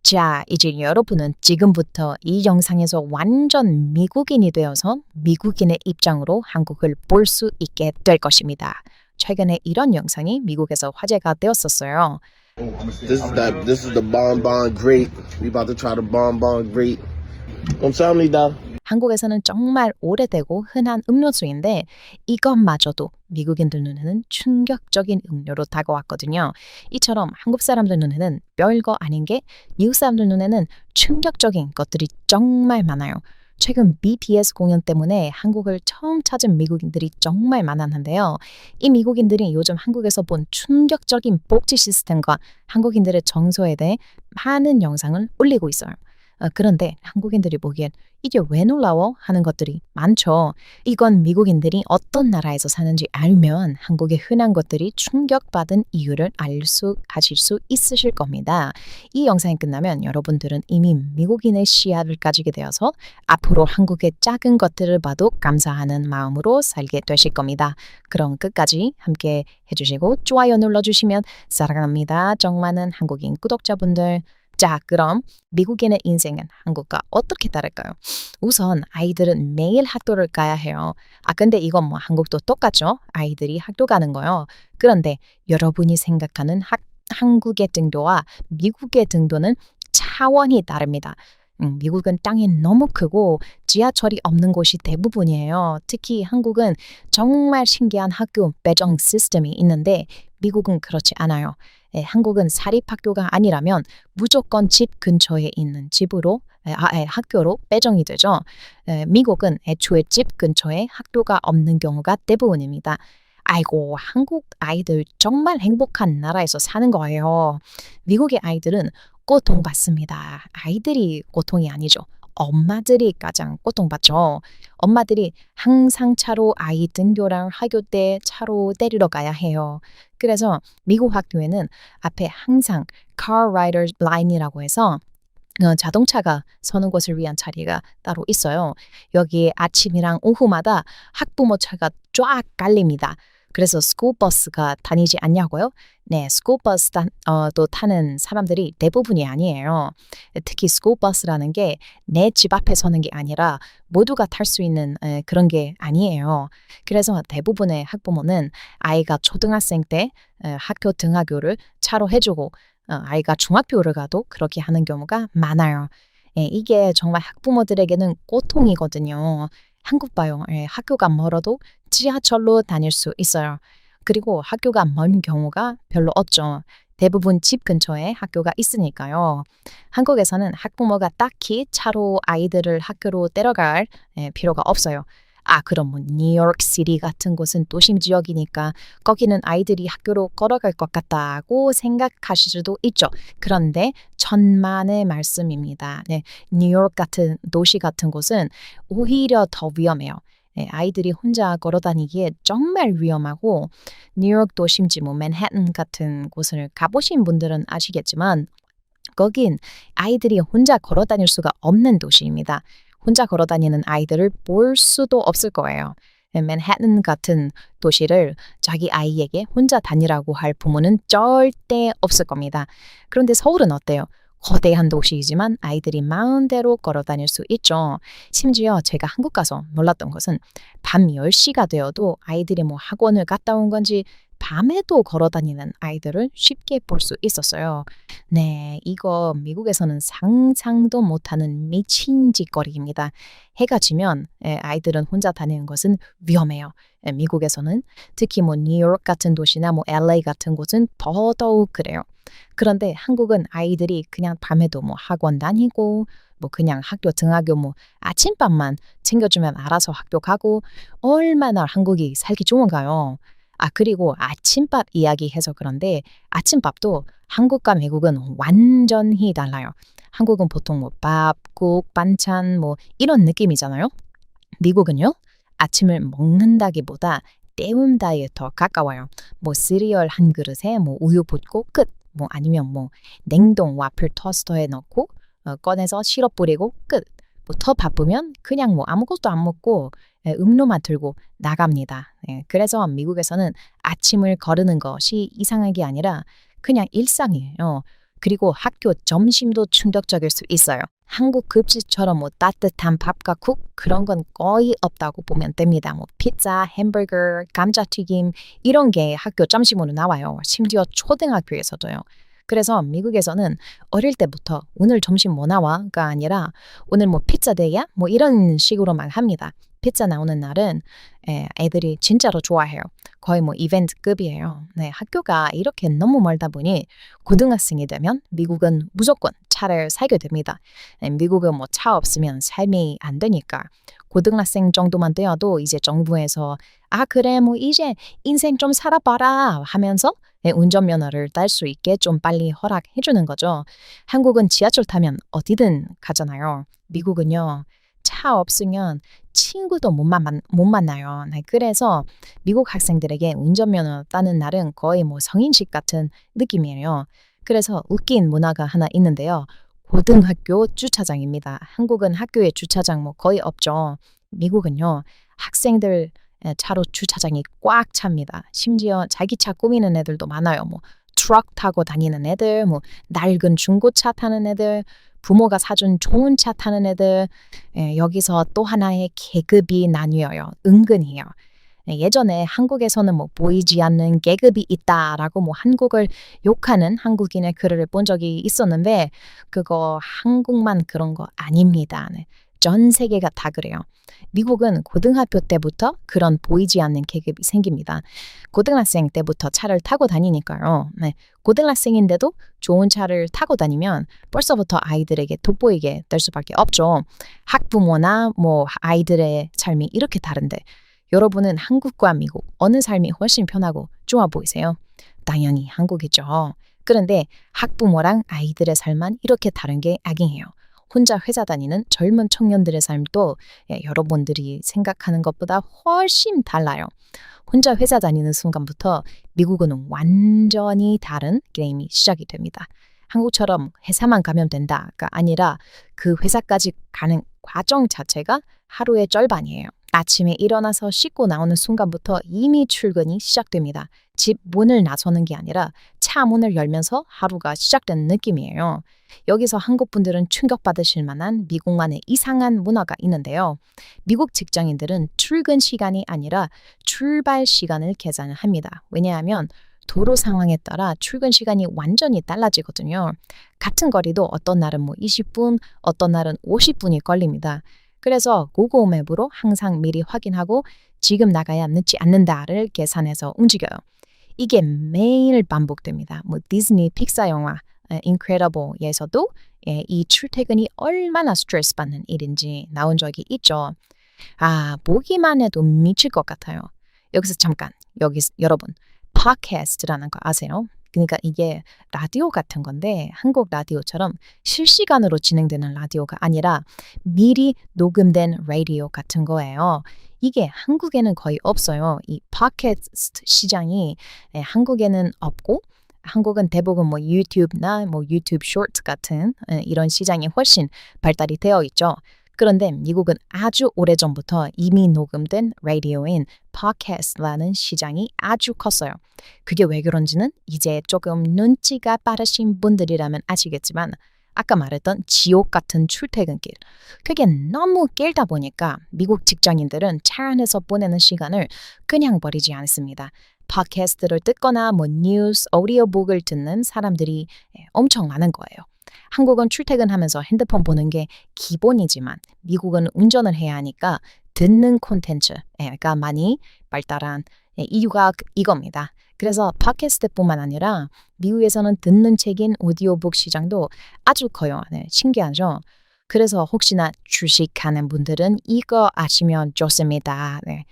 자, 이제 여러분은 지금부터 이 영상에서 완전 미국인이 되어서 미국인의 입장으로 한국을 볼 수 있게 될 것입니다. 최근에 이런 영상이 미국에서 화제가 되었었어요. This is the bonbon grape. We about to try the bonbon grape. 감사합니다. 한국에서는 정말 오래되고 흔한 음료수인데 이것마저도 미국인들 눈에는 충격적인 음료로 다가왔거든요. 이처럼 한국 사람들 눈에는 별거 아닌 게 미국 사람들 눈에는 충격적인 것들이 정말 많아요. 최근 BTS 공연 때문에 한국을 처음 찾은 미국인들이 정말 많았는데요. 이 미국인들이 요즘 한국에서 본 충격적인 복지 시스템과 한국인들의 정서에 대해 많은 영상을 올리고 있어요. 그런데 한국인들이 보기엔 이게 왜 놀라워? 하는 것들이 많죠. 이건 미국인들이 어떤 나라에서 사는지 알면 한국의 흔한 것들이 충격받은 이유를 가질 수 있으실 겁니다. 이 영상이 끝나면 여러분들은 이미 미국인의 시야를 가지게 되어서 앞으로 한국의 작은 것들을 봐도 감사하는 마음으로 살게 되실 겁니다. 그럼 끝까지 함께 해주시고 좋아요 눌러주시면 사랑합니다. 정 많은 한국인 구독자분들. 자, 그럼 미국인의 인생은 한국과 어떻게 다를까요? 우선 아이들은 매일 학교를 가야 해요. 근데 이건 뭐 한국도 똑같죠? 아이들이 학교 가는 거요. 그런데 여러분이 생각하는 한국의 등도와 미국의 등도는 차원이 다릅니다. 미국은 땅이 너무 크고 지하철이 없는 곳이 대부분이에요. 특히 한국은 정말 신기한 학교 배정 시스템이 있는데 미국은 그렇지 않아요. 한국은 사립학교가 아니라면 무조건 집 근처에 있는 학교로 배정이 되죠. 미국은 애초에 집 근처에 학교가 없는 경우가 대부분입니다. 아이고, 한국 아이들 정말 행복한 나라에서 사는 거예요. 미국의 아이들은 고통받습니다. 아이들이 고통이 아니죠. 엄마들이 가장 고통받죠. 엄마들이 항상 차로 아이 등교랑 학교 때 차로 데리러 가야 해요. 그래서 미국 학교에는 앞에 항상 car rider line이라고 해서 자동차가 서는 곳을 위한 자리가 따로 있어요. 여기 아침이랑 오후마다 학부모 차가 쫙 깔립니다. 그래서 스쿨버스가 다니지 않냐고요? 네, 스쿨버스 또 타는 사람들이 대부분이 아니에요. 특히 스쿨버스라는 게 내 집 앞에 서는 게 아니라 모두가 탈 수 있는 그런 게 아니에요. 그래서 대부분의 학부모는 아이가 초등학생 때 학교 등하교를 차로 해주고 아이가 중학교를 가도 그렇게 하는 경우가 많아요. 이게 정말 학부모들에게는 고통이거든요. 한국 봐요. 학교가 멀어도 지하철로 다닐 수 있어요. 그리고 학교가 먼 경우가 별로 없죠. 대부분 집 근처에 학교가 있으니까요. 한국에서는 학부모가 딱히 차로 아이들을 학교로 데려갈 필요가 없어요. 그럼 뭐 뉴욕시티 같은 곳은 도심 지역이니까 거기는 아이들이 학교로 걸어갈 것 같다고 생각하실 수도 있죠. 그런데 천만의 말씀입니다. 네, 뉴욕 같은 도시 같은 곳은 오히려 더 위험해요. 네, 아이들이 혼자 걸어 다니기에 정말 위험하고 뉴욕 도심지 뭐 맨해튼 같은 곳을 가보신 분들은 아시겠지만 거긴 아이들이 혼자 걸어 다닐 수가 없는 도시입니다. 혼자 걸어 다니는 아이들을 볼 수도 없을 거예요. 맨해튼 같은 도시를 자기 아이에게 혼자 다니라고 할 부모는 절대 없을 겁니다. 그런데 서울은 어때요? 거대한 도시이지만 아이들이 마음대로 걸어 다닐 수 있죠. 심지어 제가 한국 가서 놀랐던 것은 밤 10시가 되어도 아이들이 뭐 학원을 갔다 온 건지 밤에도 걸어 다니는 아이들을 쉽게 볼 수 있었어요. 네, 이거 미국에서는 상상도 못하는 미친 짓거리입니다. 해가 지면 아이들은 혼자 다니는 것은 위험해요. 미국에서는 특히 뭐 뉴욕 같은 도시나 뭐 LA 같은 곳은 더더욱 그래요. 그런데 한국은 아이들이 그냥 밤에도 뭐 학원 다니고 뭐 그냥 학교 등하교 뭐 아침밥만 챙겨주면 알아서 학교 가고 얼마나 한국이 살기 좋은가요? 그리고 아침밥 이야기해서 그런데 아침밥도 한국과 미국은 완전히 달라요. 한국은 보통 뭐 밥, 국, 반찬 뭐 이런 느낌이잖아요. 미국은요? 아침을 먹는다기보다 때운다에 더 가까워요. 뭐 시리얼 한 그릇에 뭐 우유 붓고 끝. 뭐 아니면 뭐 냉동 와플 토스터에 넣고 꺼내서 시럽 뿌리고 끝. 뭐 더 바쁘면 그냥 뭐 아무것도 안 먹고 음료만 들고 나갑니다. 그래서 미국에서는 아침을 거르는 것이 이상한 게 아니라 그냥 일상이에요. 그리고 학교 점심도 충격적일 수 있어요. 한국 급식처럼 뭐 따뜻한 밥과 국 그런 건 거의 없다고 보면 됩니다. 뭐 피자, 햄버거, 감자튀김 이런 게 학교 점심으로 나와요. 심지어 초등학교에서도요. 그래서 미국에서는 어릴 때부터 오늘 점심 뭐 나와?가 아니라 오늘 뭐 피자 데이야? 뭐 이런 식으로만 합니다. 피자 나오는 날은 애들이 진짜로 좋아해요. 거의 뭐 이벤트급이에요. 네, 학교가 이렇게 너무 멀다 보니 고등학생이 되면 미국은 무조건 차를 사게 됩니다. 미국은 뭐 차 없으면 삶이 안 되니까 고등학생 정도만 되어도 이제 정부에서 아 그래 뭐 이제 인생 좀 살아봐라 하면서 운전면허를 딸 수 있게 좀 빨리 허락해 주는 거죠. 한국은 지하철 타면 어디든 가잖아요. 미국은요. 차 없으면 친구도 못 만나요. 네, 그래서 미국 학생들에게 운전면허 따는 날은 거의 뭐 성인식 같은 느낌이에요. 그래서 웃긴 문화가 하나 있는데요. 고등학교 주차장입니다. 한국은 학교에 주차장 뭐 거의 없죠. 미국은요. 학생들 차로 주차장이 꽉 찹니다. 심지어 자기 차 꾸미는 애들도 많아요. 뭐 트럭 타고 다니는 애들, 뭐 낡은 중고차 타는 애들, 부모가 사준 좋은 차 타는 애들, 여기서 또 하나의 계급이 나뉘어요. 은근히요. 예전에 한국에서는 뭐 보이지 않는 계급이 있다라고 뭐 한국을 욕하는 한국인의 글을 본 적이 있었는데 그거 한국만 그런 거 아닙니다. 네. 전 세계가 다 그래요. 미국은 고등학교 때부터 그런 보이지 않는 계급이 생깁니다. 고등학생 때부터 차를 타고 다니니까요. 네. 고등학생인데도 좋은 차를 타고 다니면 벌써부터 아이들에게 돋보이게 될 수밖에 없죠. 학부모나 뭐 아이들의 삶이 이렇게 다른데 여러분은 한국과 미국 어느 삶이 훨씬 편하고 좋아 보이세요? 당연히 한국이죠. 그런데 학부모랑 아이들의 삶만 이렇게 다른 게 악이에요. 혼자 회사 다니는 젊은 청년들의 삶도 여러분들이 생각하는 것보다 훨씬 달라요. 혼자 회사 다니는 순간부터 미국은 완전히 다른 게임이 시작이 됩니다. 한국처럼 회사만 가면 된다가 아니라 그 회사까지 가는 과정 자체가 하루의 절반이에요. 아침에 일어나서 씻고 나오는 순간부터 이미 출근이 시작됩니다. 집 문을 나서는 게 아니라 차 문을 열면서 하루가 시작된 느낌이에요. 여기서 한국 분들은 충격받으실 만한 미국만의 이상한 문화가 있는데요. 미국 직장인들은 출근 시간이 아니라 출발 시간을 계산합니다. 왜냐하면 도로 상황에 따라 출근 시간이 완전히 달라지거든요. 같은 거리도 어떤 날은 뭐 20분, 어떤 날은 50분이 걸립니다. 그래서 구글 맵으로 항상 미리 확인하고 지금 나가야 늦지 않는다를 계산해서 움직여요. 이게 매일 반복됩니다. 뭐 디즈니 픽사 영화 인크레더블에서도 이 출퇴근이 얼마나 스트레스 받는 일인지 나온 적이 있죠. 아, 보기만 해도 미칠 것 같아요. 여기서 잠깐, 여러분 팟캐스트라는 거 아세요? 그러니까 이게 라디오 같은 건데 한국 라디오처럼 실시간으로 진행되는 라디오가 아니라 미리 녹음된 라디오 같은 거예요. 이게 한국에는 거의 없어요. 이 팟캐스트 시장이 한국에는 없고 한국은 대부분 뭐 유튜브나 뭐 유튜브 쇼트 같은 이런 시장이 훨씬 발달이 되어 있죠. 그런데 미국은 아주 오래전부터 이미 녹음된 라디오인 팟캐스트라는 시장이 아주 컸어요. 그게 왜 그런지는 이제 조금 눈치가 빠르신 분들이라면 아시겠지만 아까 말했던 지옥 같은 출퇴근길. 그게 너무 길다 보니까 미국 직장인들은 차 안에서 보내는 시간을 그냥 버리지 않습니다. 팟캐스트를 듣거나 뭐 뉴스, 오디오북을 듣는 사람들이 엄청 많은 거예요. 한국은 출퇴근하면서 핸드폰 보는 게 기본이지만 미국은 운전을 해야 하니까 듣는 콘텐츠가 많이 발달한 이유가 이겁니다. 그래서 팟캐스트뿐만 아니라 미국에서는 듣는 책인 오디오북 시장도 아주 커요. 네, 신기하죠? 그래서 혹시나 주식하는 분들은 이거 아시면 좋습니다. 네.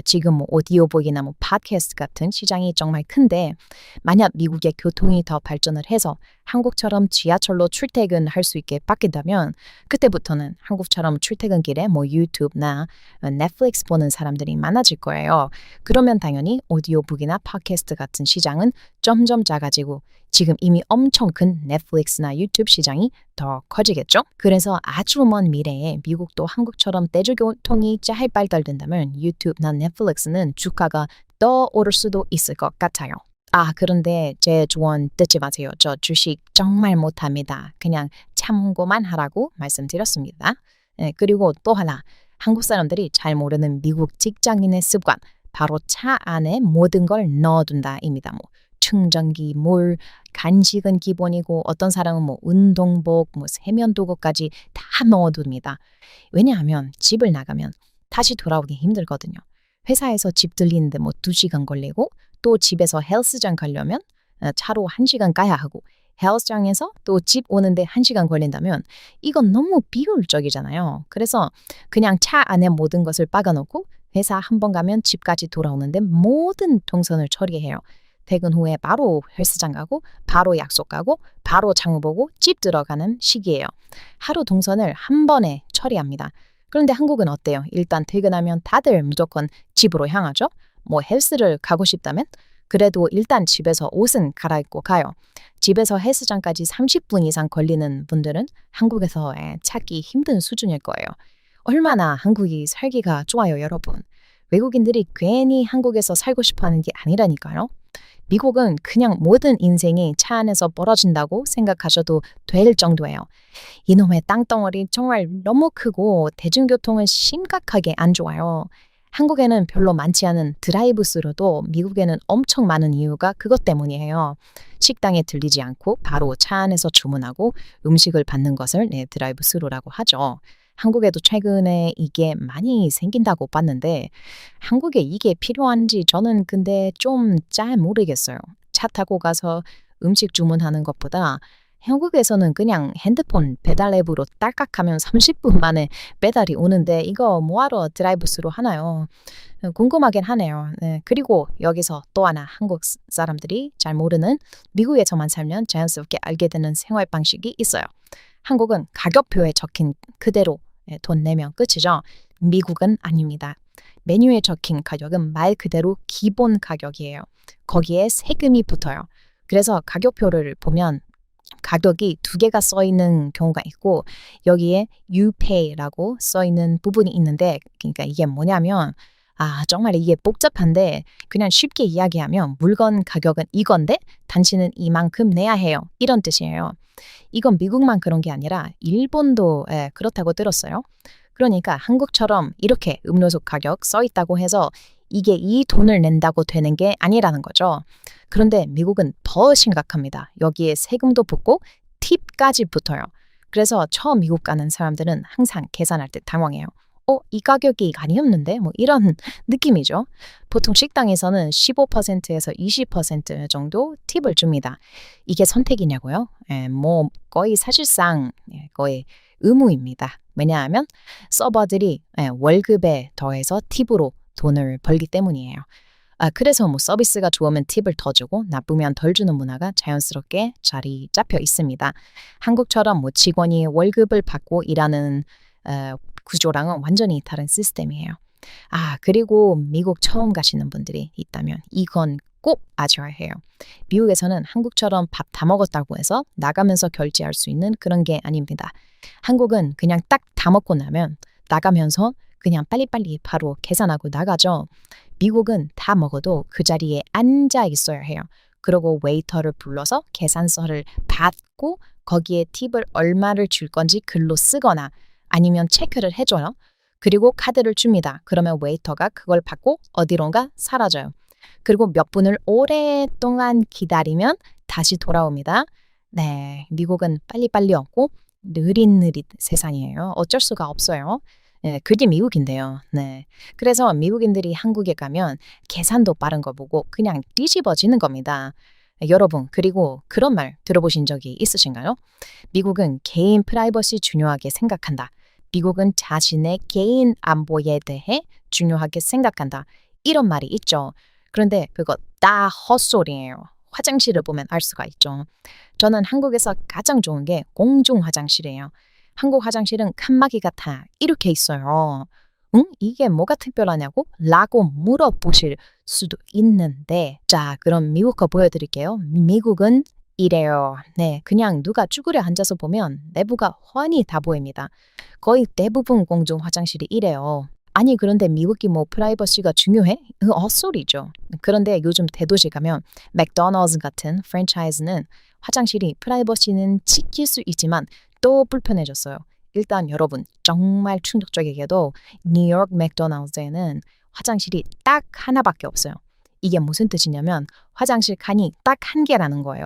지금 뭐 오디오북이나 뭐 팟캐스트 같은 시장이 정말 큰데 만약 미국의 교통이 더 발전을 해서 한국처럼 지하철로 출퇴근할 수 있게 바뀐다면 그때부터는 한국처럼 출퇴근길에 뭐 유튜브나 넷플릭스 보는 사람들이 많아질 거예요. 그러면 당연히 오디오북이나 팟캐스트 같은 시장은 점점 작아지고 지금 이미 엄청 큰 넷플릭스나 유튜브 시장이 더 커지겠죠? 그래서 아주 먼 미래에 미국도 한국처럼 대중교통이 잘 발달된다면 유튜브나 넷플릭스는 주가가 더 오를 수도 있을 것 같아요. 그런데 제 조언 듣지 마세요. 저 주식 정말 못합니다. 그냥 참고만 하라고 말씀드렸습니다. 그리고 또 하나, 한국 사람들이 잘 모르는 미국 직장인의 습관, 바로 차 안에 모든 걸 넣어둔다입니다. 뭐 충전기, 물, 간식은 기본이고 어떤 사람은 뭐 운동복, 뭐 세면도구까지 다 넣어둡니다. 왜냐하면 집을 나가면 다시 돌아오기 힘들거든요. 회사에서 집 들리는데 뭐 2시간 걸리고 또 집에서 헬스장 가려면 차로 1시간 가야 하고 헬스장에서 또 집 오는데 1시간 걸린다면 이건 너무 비효율적이잖아요. 그래서 그냥 차 안에 모든 것을 박아놓고 회사 한 번 가면 집까지 돌아오는데 모든 동선을 처리해요. 퇴근 후에 바로 헬스장 가고 바로 약속 가고 바로 장우 보고 집 들어가는 시기예요. 하루 동선을 한 번에 처리합니다. 그런데 한국은 어때요? 일단 퇴근하면 다들 무조건 집으로 향하죠. 뭐 헬스를 가고 싶다면 그래도 일단 집에서 옷은 갈아입고 가요. 집에서 헬스장까지 30분 이상 걸리는 분들은 한국에서 찾기 힘든 수준일 거예요. 얼마나 한국이 살기가 좋아요, 여러분. 외국인들이 괜히 한국에서 살고 싶어 하는 게 아니라니까요. 미국은 그냥 모든 인생이 차 안에서 벌어진다고 생각하셔도 될 정도예요. 이놈의 땅덩어리 정말 너무 크고 대중교통은 심각하게 안 좋아요. 한국에는 별로 많지 않은 드라이브스루도 미국에는 엄청 많은 이유가 그것 때문이에요. 식당에 들리지 않고 바로 차 안에서 주문하고 음식을 받는 것을 드라이브스루라고 하죠. 한국에도 최근에 이게 많이 생긴다고 봤는데 한국에 이게 필요한지 저는 근데 좀 잘 모르겠어요. 차 타고 가서 음식 주문하는 것보다 한국에서는 그냥 핸드폰 배달 앱으로 딸깍하면 30분 만에 배달이 오는데 이거 뭐하러 드라이브스루 하나요? 궁금하긴 하네요. 그리고 여기서 또 하나 한국 사람들이 잘 모르는 미국에서만 살면 자연스럽게 알게 되는 생활 방식이 있어요. 한국은 가격표에 적힌 그대로 돈 내면 끝이죠. 미국은 아닙니다. 메뉴에 적힌 가격은 말 그대로 기본 가격이에요. 거기에 세금이 붙어요. 그래서 가격표를 보면 가격이 2개가 써 있는 경우가 있고 여기에 you pay라고 써 있는 부분이 있는데 그러니까 이게 뭐냐면 정말 이게 복잡한데 그냥 쉽게 이야기하면 물건 가격은 이건데 당신은 이만큼 내야 해요. 이런 뜻이에요. 이건 미국만 그런 게 아니라 일본도 그렇다고 들었어요. 그러니까 한국처럼 이렇게 음료수 가격 써 있다고 해서 이게 이 돈을 낸다고 되는 게 아니라는 거죠. 그런데 미국은 더 심각합니다. 여기에 세금도 붙고 팁까지 붙어요. 그래서 처음 미국 가는 사람들은 항상 계산할 때 당황해요. 이 가격이 아니었는데? 뭐 이런 느낌이죠. 보통 식당에서는 15%에서 20% 정도 팁을 줍니다. 이게 선택이냐고요? 뭐 거의 사실상 거의 의무입니다. 왜냐하면 서버들이 월급에 더해서 팁으로 돈을 벌기 때문이에요. 그래서 뭐 서비스가 좋으면 팁을 더 주고 나쁘면 덜 주는 문화가 자연스럽게 자리 잡혀 있습니다. 한국처럼 뭐 직원이 월급을 받고 일하는 구조랑은 완전히 다른 시스템이에요. 그리고 미국 처음 가시는 분들이 있다면 이건 꼭 아셔야 해요. 미국에서는 한국처럼 밥 다 먹었다고 해서 나가면서 결제할 수 있는 그런 게 아닙니다. 한국은 그냥 딱 다 먹고 나면 나가면서 그냥 빨리빨리 바로 계산하고 나가죠. 미국은 다 먹어도 그 자리에 앉아 있어야 해요. 그리고 웨이터를 불러서 계산서를 받고 거기에 팁을 얼마를 줄 건지 글로 쓰거나 아니면 체크를 해줘요. 그리고 카드를 줍니다. 그러면 웨이터가 그걸 받고 어디론가 사라져요. 그리고 몇 분을 오랫동안 기다리면 다시 돌아옵니다. 네, 미국은 빨리빨리 없고 느릿느릿 세상이에요. 어쩔 수가 없어요. 그게 미국인데요. 네. 그래서 미국인들이 한국에 가면 계산도 빠른 거 보고 그냥 뒤집어지는 겁니다. 여러분, 그리고 그런 말 들어보신 적이 있으신가요? 미국은 개인 프라이버시 중요하게 생각한다. 미국은 자신의 개인 안보에 대해 중요하게 생각한다. 이런 말이 있죠. 그런데 그거 다 헛소리예요. 화장실을 보면 알 수가 있죠. 저는 한국에서 가장 좋은 게 공중 화장실이에요. 한국 화장실은 칸막이가 다 이렇게 있어요. 이게 뭐가 특별하냐고? 라고 물어보실 수도 있는데 자, 그럼 미국 거 보여드릴게요. 미국은 이래요. 네, 그냥 누가 쭈그려 앉아서 보면 내부가 훤히 다 보입니다. 거의 대부분 공중 화장실이 이래요. 아니 그런데 미국이 뭐 프라이버시가 중요해? 헛소리죠. 그런데 요즘 대도시 가면 맥도날드 같은 프랜차이즈는 화장실이 프라이버시는 지킬 수 있지만 또 불편해졌어요. 일단 여러분 정말 충격적이게도 뉴욕 맥도날드에는 화장실이 딱 하나밖에 없어요. 이게 무슨 뜻이냐면 화장실 칸이 딱 한 개라는 거예요.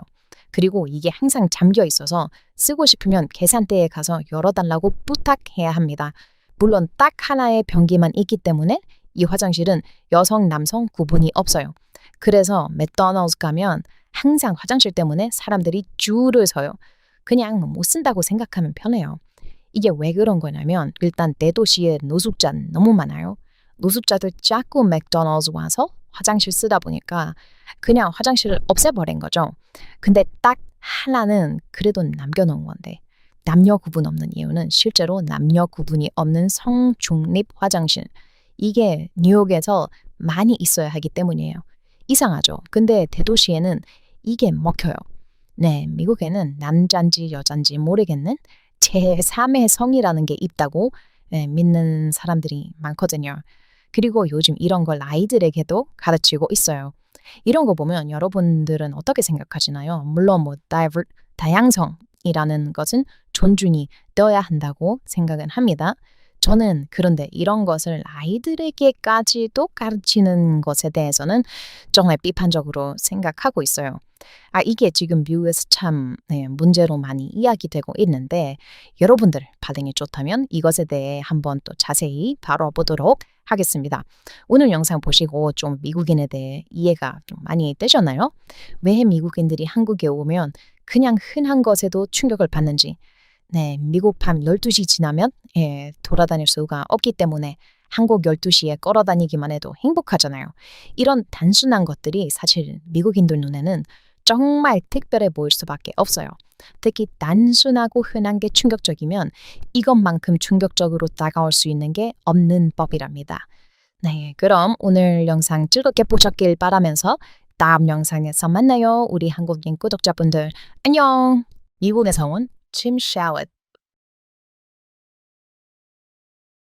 그리고 이게 항상 잠겨 있어서 쓰고 싶으면 계산대에 가서 열어달라고 부탁해야 합니다. 물론 딱 하나의 변기만 있기 때문에 이 화장실은 여성, 남성 구분이 없어요. 그래서 맥도날드 가면 항상 화장실 때문에 사람들이 줄을 서요. 그냥 못 쓴다고 생각하면 편해요. 이게 왜 그런 거냐면 일단 대도시에 노숙자 너무 많아요. 노숙자들 자꾸 맥도날드 와서 화장실 쓰다 보니까 그냥 화장실을 없애버린 거죠. 근데 딱 하나는 그래도 남겨놓은 건데 남녀 구분 없는 이유는 실제로 남녀 구분이 없는 성중립 화장실. 이게 뉴욕에서 많이 있어야 하기 때문이에요. 이상하죠. 근데 대도시에는 이게 먹혀요. 네, 미국에는 남잔지 여잔지 모르겠는 제3의 성이라는 게 있다고 믿는 사람들이 많거든요. 그리고 요즘 이런 걸 아이들에게도 가르치고 있어요. 이런 거 보면 여러분들은 어떻게 생각하시나요? 물론 뭐 다양성이라는 것은 존중이 되어야 한다고 생각은 합니다. 저는 그런데 이런 것을 아이들에게까지도 가르치는 것에 대해서는 정말 비판적으로 생각하고 있어요. 이게 지금 미국에서 참 문제로 많이 이야기되고 있는데 여러분들 반응이 좋다면 이것에 대해 한번 또 자세히 다뤄보도록 하겠습니다. 오늘 영상 보시고 좀 미국인에 대해 이해가 좀 많이 되셨나요? 왜 미국인들이 한국에 오면 그냥 흔한 것에도 충격을 받는지. 네, 미국 밤 12시 지나면 돌아다닐 수가 없기 때문에 한국 12시에 걸어다니기만 해도 행복하잖아요. 이런 단순한 것들이 사실 미국인들 눈에는 정말 특별해 보일 수밖에 없어요. 특히 단순하고 흔한 게 충격적이면 이것만큼 충격적으로 다가올 수 있는 게 없는 법이랍니다. 네, 그럼 오늘 영상 즐겁게 보셨길 바라면서 다음 영상에서 만나요. 우리 한국인 구독자분들 안녕. 미국에서 온 짐 샤워트